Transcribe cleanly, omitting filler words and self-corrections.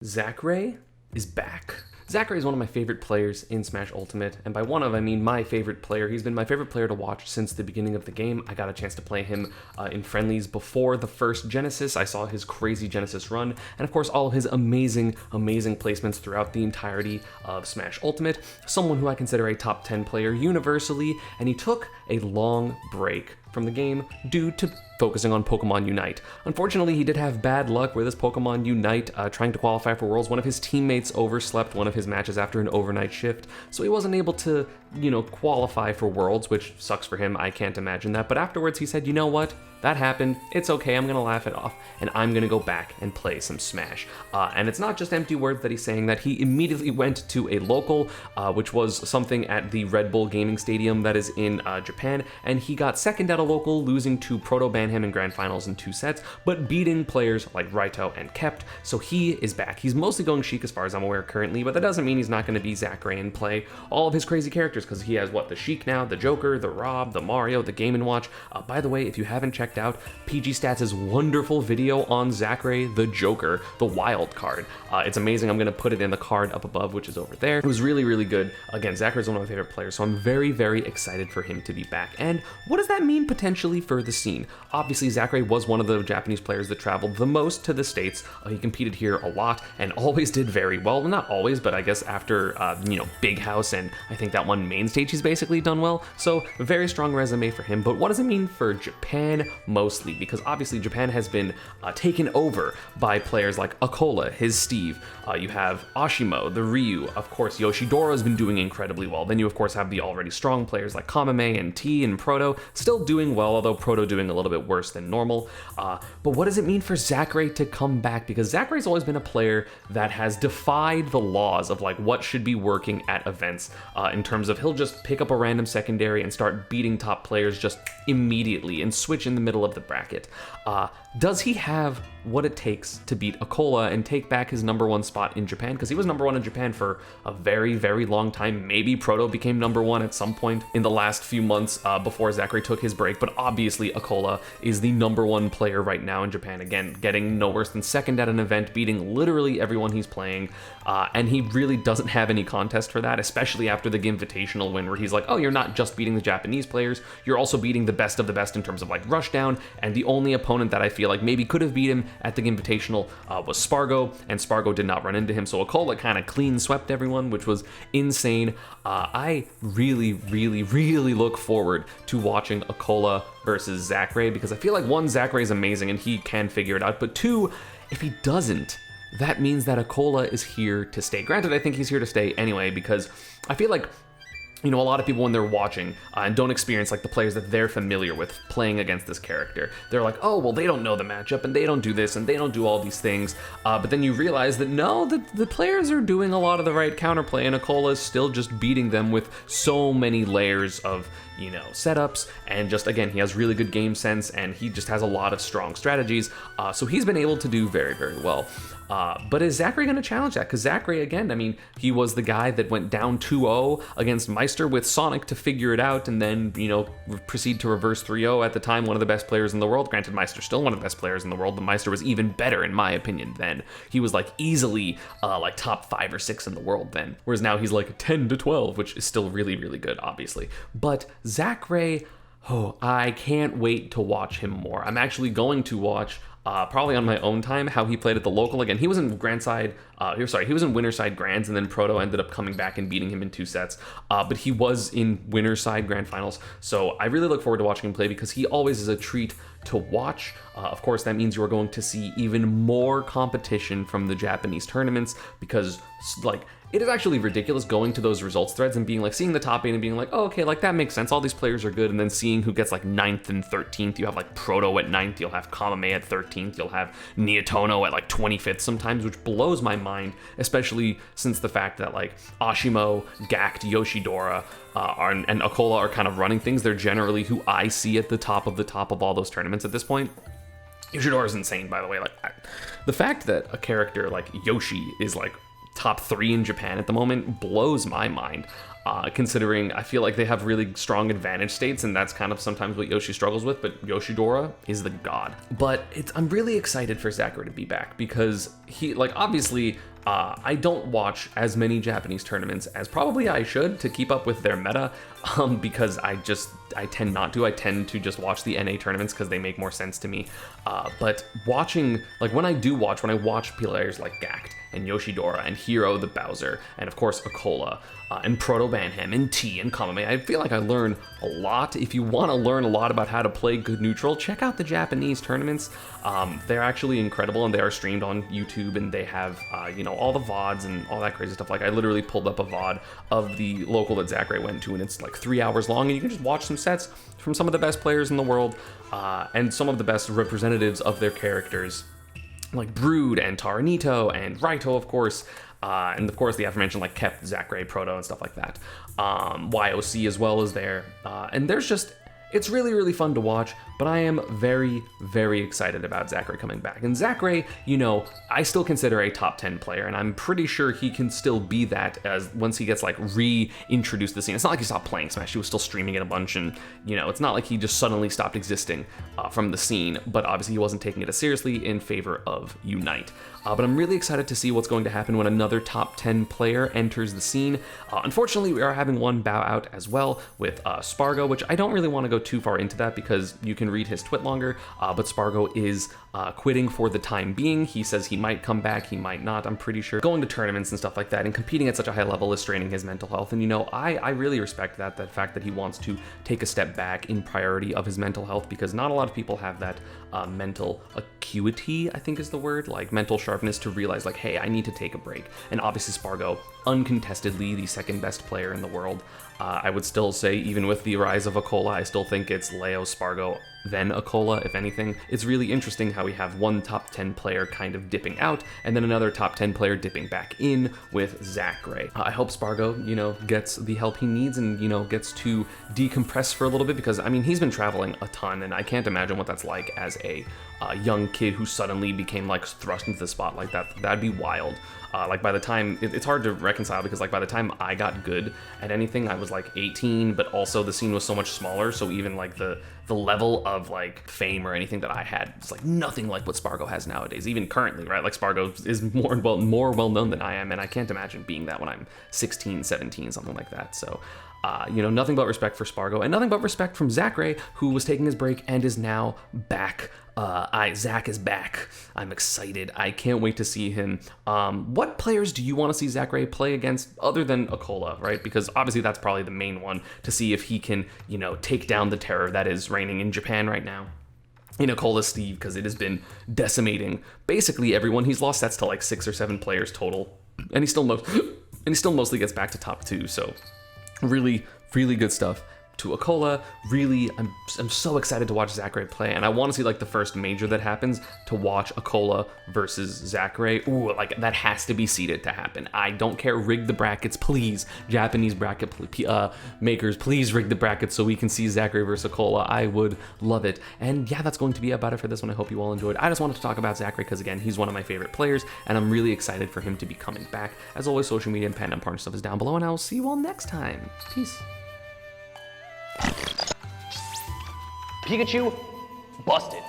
Zackray is back. Zackray is one of my favorite players in Smash Ultimate, and by one of, I mean my favorite player. He's been my favorite player to watch since the beginning of the game. I got a chance to play him in friendlies before the first Genesis. I saw his crazy Genesis run, and of course all of his amazing placements throughout the entirety of Smash Ultimate. Someone who I consider a top 10 player universally, and he took a long break from the game due to focusing on Pokemon Unite. Unfortunately, he did have bad luck with his Pokemon Unite trying to qualify for Worlds. One of his teammates overslept one of his matches after an overnight shift, so he wasn't able to, qualify for Worlds, which sucks for him. I can't imagine that. But afterwards, he said, you know what? That happened. It's okay. I'm going to laugh it off, and I'm going to go back and play some Smash. And it's not just empty words that he's saying that. He immediately went to a local, which was something at the Red Bull Gaming Stadium that is in Japan, and he got second at a local, losing to Proto Banham in Grand Finals in 2 sets, but beating players like Raito and Kept. So he is back. He's mostly going Sheik as far as I'm aware currently, but that doesn't mean he's not going to be Zackray and play all of his crazy characters, because he has, the Sheik now, the Joker, the Rob, the Mario, the Game & Watch. By the way, if you haven't checked out PG Stats' wonderful video on Zackray, the Joker, the wild card. It's amazing. I'm going to put it in the card up above, which is over there. It was really, really good. Again, Zackray is one of my favorite players, so I'm very, very excited for him to be back. And what does that mean potentially for the scene? Obviously, Zackray was one of the Japanese players that traveled the most to the States. He competed here a lot and always did very well. Not always, but I guess after, Big House and I think that one main stage, he's basically done well. So a very strong resume for him. But what does it mean for Japan mostly? Because obviously Japan has been taken over by players like Akola, his Steve. You have Ashimo, the Ryu. Of course, Yoshidoro has been doing incredibly well. Then you, of course, have the already strong players like Kamame and T and Proto, still doing well, although Proto doing a little bit worse than normal. But what does it mean for Zackray to come back? Because Zackray's always been a player that has defied the laws of what should be working at events in terms of he'll just pick up a random secondary and start beating top players just immediately and switch in the middle of the bracket. Does he have what it takes to beat Akola and take back his #1 spot in Japan? Because he was #1 in Japan for a very, very long time. Maybe Proto became #1 at some point in the last few months before Zackray took his break, but obviously Akola is the #1 player right now in Japan. Again, getting no worse than second at an event, beating literally everyone he's playing, and he really doesn't have any contest for that, especially after the Invitational win, where he's like, oh, you're not just beating the Japanese players, you're also beating the best of the best in terms of Rushdown, and the only opponent that I feel like maybe could have beat him at the Invitational was Spargo, and Spargo did not run into him, so Akola kind of clean swept everyone, which was insane. I really, really, really look forward to watching Akola versus Zackray, because I feel like, one, Zackray is amazing and he can figure it out, but two, if he doesn't, that means that Akola is here to stay. Granted, I think he's here to stay anyway, because I feel like a lot of people when they're watching and don't experience the players that they're familiar with playing against this character, they're like, oh, well, they don't know the matchup and they don't do this and they don't do all these things. But then you realize that no, the players are doing a lot of the right counterplay, and Akola is still just beating them with so many layers of setups, and just, again, he has really good game sense and he just has a lot of strong strategies. So he's been able to do very, very well. But is Zackray going to challenge that? Because Zackray, again, he was the guy that went down 2-0 against Meister with Sonic to figure it out, and then, proceed to reverse 3-0 at the time, one of the best players in the world. Granted, Meister's still one of the best players in the world, but Meister was even better, in my opinion, then. He was, easily, top 5 or 6 in the world then. Whereas now he's, 10 to 12, which is still really, really good, obviously. But Zackray, I can't wait to watch him more. I'm actually going to watch probably on my own time how he played at the local. Again, he was in he was in Winterside Grands, and then Proto ended up coming back and beating him in 2 sets. But he was in Winterside Grand Finals, so I really look forward to watching him play, because he always is a treat to watch. Of course, that means you are going to see even more competition from the Japanese tournaments, because it is actually ridiculous going to those results threads and being seeing the top 8 and being oh, okay, that makes sense. All these players are good. And then seeing who gets 9th and 13th. You have Proto at 9th. You'll have Kamame at 13th. You'll have Nietono at 25th sometimes, which blows my mind, especially since the fact that Ashimo, Gact, Yoshidora, and Akola are kind of running things. They're generally who I see at the top of all those tournaments at this point. Yoshidora is insane, by the way. The fact that a character like Yoshi is top 3 in Japan at the moment blows my mind. Considering I feel like they have really strong advantage states, and that's kind of sometimes what Yoshi struggles with, but Yoshidora is the god. But I'm really excited for Zackray to be back, because he, like, obviously, I don't watch as many Japanese tournaments as probably I should to keep up with their meta, because I tend not to. I tend to just watch the NA tournaments because they make more sense to me. But watching, like, when I watch players like Gact and Yoshidora and Hero the Bowser, and of course Akola, and Proto Banham, and T, and Kamame, I feel like I learn a lot. If you want to learn a lot about how to play good neutral, check out the Japanese tournaments. They're actually incredible, and they are streamed on YouTube, and they have, all the VODs and all that crazy stuff. Like, I literally pulled up a VOD of the local that Zackray went to, and it's like 3 hours long, and you can just watch some sets from some of the best players in the world, and some of the best representatives of their characters, like Brood and Taranito and Raito, of course, and of course the aforementioned like Kep, Zackray, Proto, and stuff like that. YOC as well is there, and it's really, really fun to watch, but I am very, very excited about Zackray coming back. And Zackray, I still consider a top 10 player, and I'm pretty sure he can still be that as once he gets like reintroduced to the scene. It's not like he stopped playing Smash, he was still streaming it a bunch, and it's not like he just suddenly stopped existing from the scene, but obviously he wasn't taking it as seriously in favor of Unite. But I'm really excited to see what's going to happen when another top 10 player enters the scene. Unfortunately, we are having one bow out as well with Spargo, which I don't really want to go too far into that because you can read his twit longer, but Spargo is quitting for the time being. He says he might come back, he might not, I'm pretty sure. Going to tournaments and stuff like that and competing at such a high level is straining his mental health, and I really respect that fact that he wants to take a step back in priority of his mental health, because not a lot of people have that mental acuity, I think is the word, like mental sharpness to realize like, hey, I need to take a break. And obviously Spargo, uncontestedly the second best player in the world. I would still say, even with the rise of Akola, I still think it's Leo, Spargo, then Akola, if anything. It's really interesting how we have one top 10 player kind of dipping out, and then another top 10 player dipping back in with Zackray. I hope Spargo, gets the help he needs and, gets to decompress for a little bit, because, he's been traveling a ton, and I can't imagine what that's like as a young kid who suddenly became, like, thrust into the spotlight. That'd be wild. Like, by the time, it's hard to reconcile, because, like, by the time I got good at anything, I was, like, 18, but also the scene was so much smaller, so even, like, the level of, like, fame or anything that I had is, like, nothing like what Spargo has nowadays, even currently, right? Like, Spargo is more well-known than I am, and I can't imagine being that when I'm 16, 17, something like that, so... nothing but respect for Spargo, and nothing but respect from Zackray, who was taking his break and is now back. Zack is back. I'm excited. I can't wait to see him. What players do you want to see Zackray play against other than Akola, right? Because obviously that's probably the main one to see if he can, take down the terror that is reigning in Japan right now. Akola's Steve, because it has been decimating basically everyone. He's lost sets to like 6 or 7 players total, and he still mostly gets back to top 2. So really, really good stuff. To Akola, really, I'm so excited to watch Zackray play, and I want to see like the first major that happens to watch Akola versus Zackray. Ooh, like that has to be seeded to happen. I don't care, rig the brackets, please. Japanese bracket makers, please rig the brackets so we can see Zackray versus Akola. I would love it. And yeah, that's going to be about it for this one. I hope you all enjoyed. I just wanted to talk about Zackray because again, he's one of my favorite players, and I'm really excited for him to be coming back. As always, social media and Panda and partner stuff is down below, and I will see you all next time. Peace. Pikachu, busted.